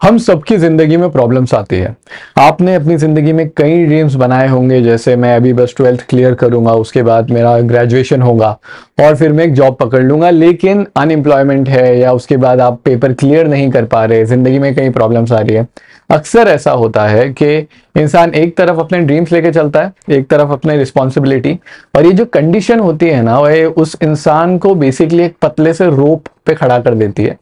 हम सबकी जिंदगी में प्रॉब्लम्स आती है। आपने अपनी जिंदगी में कई ड्रीम्स बनाए होंगे, जैसे मैं अभी बस 12th क्लियर करूंगा, उसके बाद मेरा ग्रेजुएशन होगा और फिर मैं एक जॉब पकड़ लूंगा, लेकिन अनएम्प्लॉयमेंट है या उसके बाद आप पेपर क्लियर नहीं कर पा रहे, जिंदगी में कई प्रॉब्लम्स आ रही है। अक्सर ऐसा होता है कि इंसान एक तरफ अपने ड्रीम्स लेके चलता है, एक तरफ अपने रिस्पॉन्सिबिलिटी, और ये जो कंडीशन होती है ना, वह उस इंसान को बेसिकली एक पतले से रोप पे खड़ा कर देती है,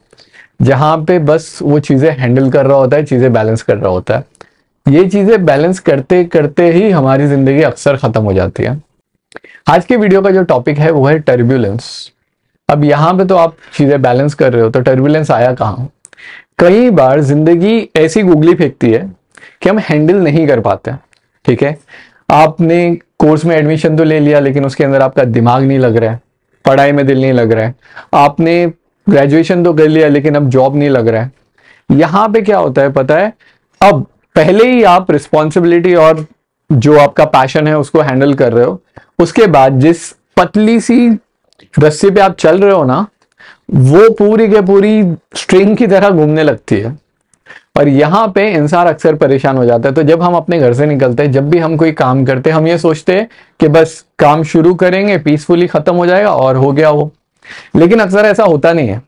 जहां पे बस वो चीजें हैंडल कर रहा होता है, चीजें बैलेंस कर रहा होता है। ये चीजें बैलेंस करते करते ही हमारी जिंदगी अक्सर खत्म हो जाती है। आज के वीडियो का जो टॉपिक है वो है टर्ब्यूलेंस। अब यहाँ पे तो आप चीजें बैलेंस कर रहे हो, तो टर्ब्यूलेंस आया कहाँ? कई बार जिंदगी ऐसी गुगली फेंकती है कि हम हैंडल नहीं कर पाते। ठीक है, आपने कोर्स में एडमिशन तो ले लिया, लेकिन उसके अंदर आपका दिमाग नहीं लग रहा है, पढ़ाई में दिल नहीं लग रहा है। आपने ग्रेजुएशन तो कर लिया, लेकिन अब जॉब नहीं लग रहा है। यहां पे क्या होता है पता है? अब पहले ही आप रिस्पॉन्सिबिलिटी और जो आपका पैशन है उसको हैंडल कर रहे हो, उसके बाद जिस पतली सी रस्सी पे आप चल रहे हो ना, वो पूरी के पूरी स्ट्रिंग की तरह घूमने लगती है, और यहाँ पे इंसान अक्सर परेशान हो जाता है। तो जब हम अपने घर से निकलते हैं, जब भी हम कोई काम करते हैं, हम ये सोचते हैं कि बस काम शुरू करेंगे, पीसफुली खत्म हो जाएगा और हो गया वो। लेकिन अक्सर ऐसा होता नहीं है।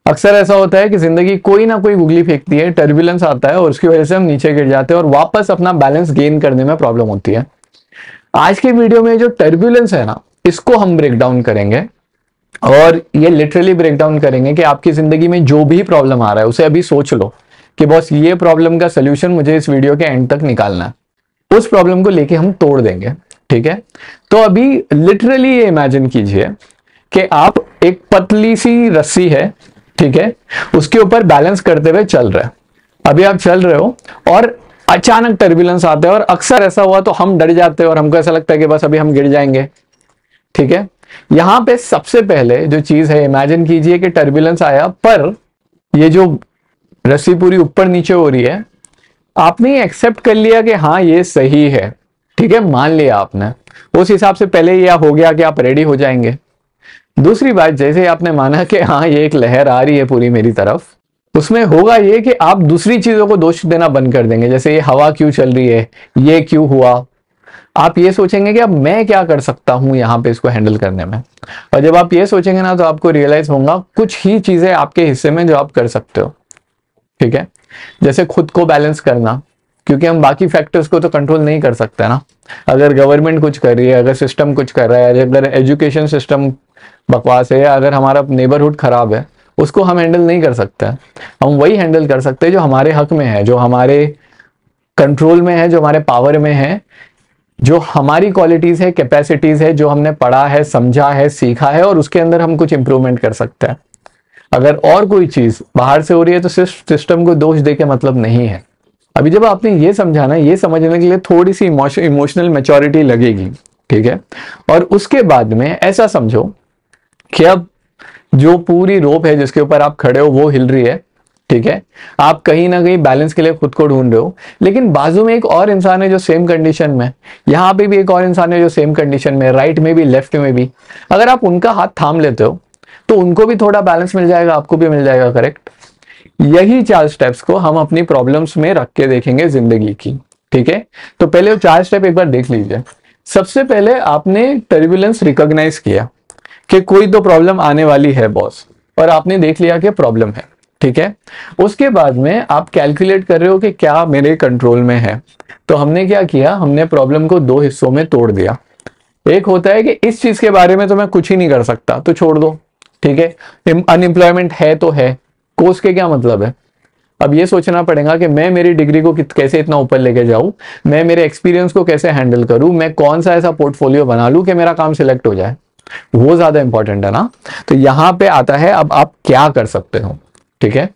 अक्सर ऐसा होता है कि जिंदगी कोई ना कोई गुगली फेंकती है, टर्ब्यूलेंस आता है और उसकी वजह से हम नीचे गिर जाते हैं और वापस अपना बैलेंस गेन करने में प्रॉब्लम होती है। आज के वीडियो में जो टर्ब्यूलेंस है ना, इसको हम ब्रेक डाउन करेंगे, और ये लिटरली ब्रेक डाउन करेंगे कि आपकी जिंदगी में जो भी प्रॉब्लम आ रहा है उसे अभी सोच लो कि बॉस ये प्रॉब्लम का सोल्यूशन मुझे इस वीडियो के एंड तक निकालना है। उस प्रॉब्लम को लेके हम तोड़ देंगे। ठीक है, तो अभी लिटरली ये इमेजिन कीजिए कि आप एक पतली सी रस्सी है, ठीक है, उसके ऊपर बैलेंस करते हुए चल रहे हैं। अभी आप चल रहे हो और अचानक टर्ब्यूलेंस आता है, और अक्सर ऐसा हुआ तो हम डर जाते हैं और हमको ऐसा लगता है कि बस अभी हम गिर जाएंगे। ठीक है, यहां पे सबसे पहले जो चीज है, इमेजिन कीजिए कि टर्ब्यूलेंस आया, पर ये जो रस्सी पूरी ऊपर नीचे हो रही है, आपने एक्सेप्ट कर लिया कि हाँ ये सही है। ठीक है, मान लिया आपने, उस हिसाब से पहले यह हो गया कि आप रेडी हो जाएंगे। दूसरी बात, जैसे आपने माना कि हाँ ये एक लहर आ रही है पूरी मेरी तरफ, उसमें होगा ये कि आप दूसरी चीजों को दोष देना बंद कर देंगे। जैसे ये हवा क्यों चल रही है, ये क्यों हुआ, आप ये सोचेंगे कि अब मैं क्या कर सकता हूं यहां पे इसको हैंडल करने में। और जब आप ये सोचेंगे ना, तो आपको रियलाइज होगा कुछ ही चीजें आपके हिस्से में जो आप कर सकते हो। ठीक है, जैसे खुद को बैलेंस करना, क्योंकि हम बाकी फैक्टर्स को तो कंट्रोल नहीं कर सकते ना। अगर गवर्नमेंट कुछ कर रही है, अगर सिस्टम कुछ कर रहा है, अगर एजुकेशन सिस्टम बकवास है, या अगर हमारा नेबरहुड खराब है, उसको हम हैंडल नहीं कर सकते। हम वही हैंडल कर सकते हैं जो हमारे हक में है, जो हमारे कंट्रोल में है, जो हमारे पावर में है, जो हमारी क्वालिटीज है, कैपेसिटीज है, जो हमने पढ़ा है, समझा है, सीखा है, और उसके अंदर हम कुछ इंप्रूवमेंट कर सकते हैं। अगर और कोई चीज बाहर से हो रही है तो सिर्फ सिस्टम को दोष दे के मतलब नहीं है। अभी जब आपने ये समझाना, ये समझने के लिए थोड़ी सी इमोशनल मैच्योरिटी लगेगी। ठीक है, और उसके बाद में ऐसा समझो कि अब जो पूरी रोप है जिसके ऊपर आप खड़े हो वो हिल रही है। ठीक है, आप कहीं ना कहीं बैलेंस के लिए खुद को ढूंढ रहे हो, लेकिन बाजू में एक और इंसान है जो सेम कंडीशन में, यहाँ पे भी एक और इंसान है जो सेम कंडीशन में, राइट में भी, लेफ्ट में भी। अगर आप उनका हाथ थाम लेते हो तो उनको भी थोड़ा बैलेंस मिल जाएगा, आपको भी मिल जाएगा। करेक्ट, यही 4 स्टेप्स को हम अपनी प्रॉब्लम्स में रख के देखेंगे जिंदगी की। ठीक है, तो पहले वो 4 स्टेप एक बार देख लीजिए। सबसे पहले आपने टर्ब्यूलेंस रिकॉग्नाइज किया कि कोई तो प्रॉब्लम आने वाली है बॉस, और आपने देख लिया कि प्रॉब्लम है। ठीक है, उसके बाद में आप कैलकुलेट कर रहे हो कि क्या मेरे कंट्रोल में है। तो हमने क्या किया, हमने प्रॉब्लम को 2 हिस्सों में तोड़ दिया। एक होता है कि इस चीज के बारे में तो मैं कुछ ही नहीं कर सकता, तो छोड़ दो। ठीक है, अनएम्प्लॉयमेंट है तो है, कोर्स के क्या मतलब है। अब ये सोचना पड़ेगा कि मैं मेरी डिग्री को कैसे इतना ऊपर लेके जाऊं, मैं मेरे एक्सपीरियंस को कैसे हैंडल करूं, मैं कौन सा ऐसा पोर्टफोलियो बना लूं कि मेरा काम सिलेक्ट हो जाए। वो ज्यादा इंपॉर्टेंट है ना। तो यहां पे आता है अब आप क्या कर सकते हो। ठीक है,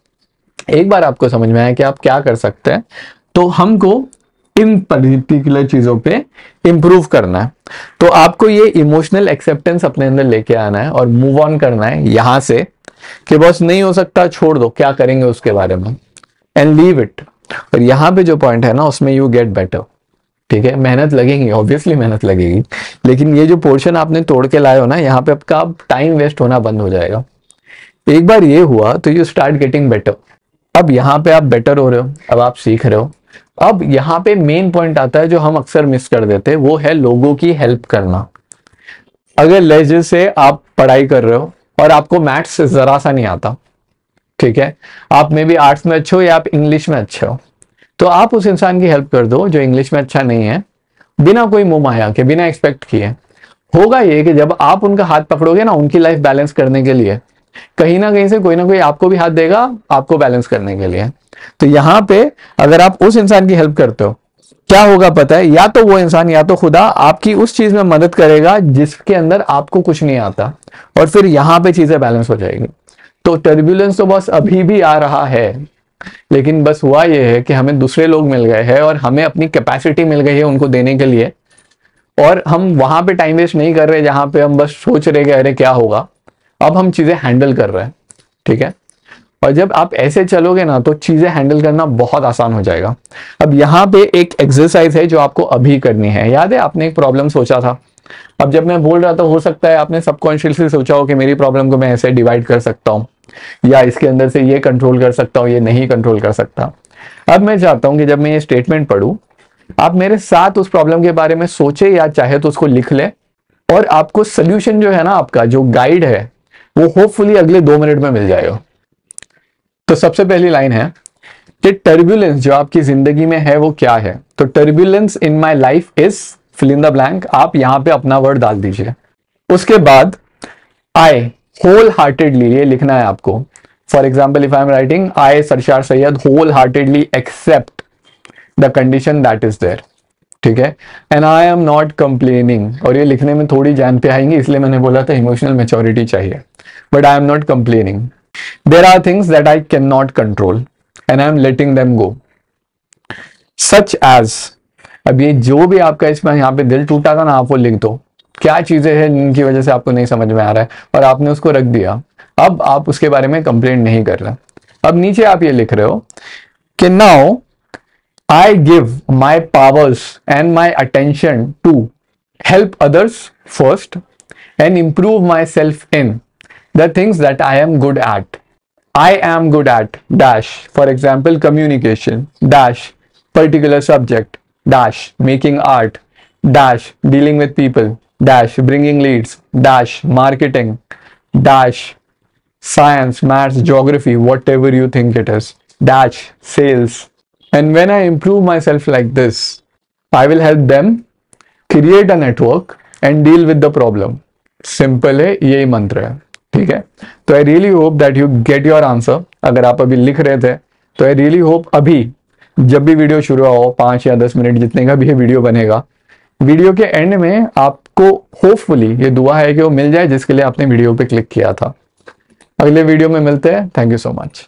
एक बार आपको समझ में आया कि आप क्या कर सकते हैं, तो हमको इन पर्टिकुलर चीजों पे इंप्रूव करना है। तो आपको ये इमोशनल एक्सेप्टेंस अपने अंदर लेके आना है और मूव ऑन करना है यहां से कि बॉस नहीं हो सकता, छोड़ दो, क्या करेंगे उसके बारे में, एंड लीव इट। और यहां पे जो पॉइंट है ना, उसमें यू गेट बेटर। ठीक है, मेहनत लगेगी, ऑब्वियसली मेहनत लगेगी, लेकिन ये जो पोर्शन आपने तोड़ के लाए हो ना, यहाँ पे आपका टाइम वेस्ट होना बंद हो जाएगा। एक बार ये हुआ तो यू स्टार्ट गेटिंग बेटर। अब यहाँ पे आप बेटर हो रहे हो, अब आप सीख रहे हो। अब यहाँ पे मेन पॉइंट आता है जो हम अक्सर मिस कर देते हैं, वो है लोगों की हेल्प करना। अगर लहजे से आप पढ़ाई कर रहे हो और आपको मैथ्स जरा सा नहीं आता, ठीक है, आप में भी आर्ट्स में अच्छे हो या आप इंग्लिश में अच्छे हो, तो आप उस इंसान की हेल्प कर दो जो इंग्लिश में अच्छा नहीं है, बिना कोई मुंह माया के, बिना एक्सपेक्ट किए। होगा ये कि जब आप उनका हाथ पकड़ोगे ना उनकी लाइफ बैलेंस करने के लिए, कहीं ना कहीं से कोई ना कोई आपको भी हाथ देगा आपको बैलेंस करने के लिए। तो यहां पे अगर आप उस इंसान की हेल्प करते हो, क्या होगा पता है, या तो वो इंसान या तो खुदा आपकी उस चीज में मदद करेगा जिसके अंदर आपको कुछ नहीं आता, और फिर यहां पे चीजें बैलेंस हो जाएगी। तो टर्बुलेंस तो बस अभी भी आ रहा है, लेकिन बस हुआ ये है कि हमें दूसरे लोग मिल गए हैं और हमें अपनी कैपेसिटी मिल गई है उनको देने के लिए, और हम वहां पे टाइम वेस्ट नहीं कर रहे जहां पे हम बस सोच रहे कि अरे क्या होगा। अब हम चीजें हैंडल कर रहे हैं, ठीक है। और जब आप ऐसे चलोगे ना तो चीजें हैंडल करना बहुत आसान हो जाएगा। अब यहाँ पे एक एक्सरसाइज है जो आपको अभी करनी है। याद है आपने एक प्रॉब्लम सोचा था, अब जब मैं बोल रहा था हो सकता है आपने सबकॉन्शियसली सोचा हो कि मेरी प्रॉब्लम को मैं ऐसे डिवाइड कर सकता हूँ, या इसके अंदर से ये कंट्रोल कर सकता हूँ, ये नहीं कंट्रोल कर सकता। अब मैं चाहता हूं कि जब मैं ये स्टेटमेंट पढ़ूं आप मेरे साथ उस प्रॉब्लम के बारे में सोचे, या चाहे तो उसको लिख ले, और आपको सोल्यूशन जो है ना, आपका जो गाइड है वो होपफुली अगले 2 मिनट में मिल जाएगा। तो सबसे पहली लाइन है कि टर्बुलेंस जो आपकी जिंदगी में है वो क्या है। तो turbulence in my life is fill in the blank, आप यहां पे अपना वर्ड डाल दीजिए। उसके बाद आई होल हार्टेडली, ये लिखना है आपको। For example if I am writing I Sarshar Syed wholeheartedly accept the condition that is there, ठीक है। And I am not complaining, और ये लिखने में थोड़ी जान पे आएंगी इसलिए मैंने बोला था इमोशनल मैच्योरिटी चाहिए। But I am not complaining, there are things that I can not control and I am letting them go, such as. अब ये जो भी आपका इसमें यहाँ पे दिल टूटा था ना, आप वो लिख दो। क्या चीजें हैं जिनकी वजह से आपको नहीं समझ में आ रहा है और आपने उसको रख दिया, अब आप उसके बारे में कंप्लेंट नहीं कर रहे। अब नीचे आप ये लिख रहे हो कि now I give my powers and my attention to help others first and improve myself in the things that I am good at. I am good at dash, for example, communication, dash, particular subject, dash, making art, dash, dealing with people, dash, bringing leads, dash, marketing, dash, science, maths, geography, whatever you think it is, dash, sales. And when I improve myself like this, I will help them create a network and deal with the problem. Simple है, यही मंत्र है, ठीक है। तो I really hope that you get your answer। अगर आप अभी लिख रहे थे तो I really hope अभी जब भी वीडियो शुरू हो 5 या 10 मिनट जितने का भी ये वीडियो बनेगा, वीडियो के एंड में आपको होपफुली ये दुआ है कि वो मिल जाए जिसके लिए आपने वीडियो पे क्लिक किया था। अगले वीडियो में मिलते हैं। Thank you so much.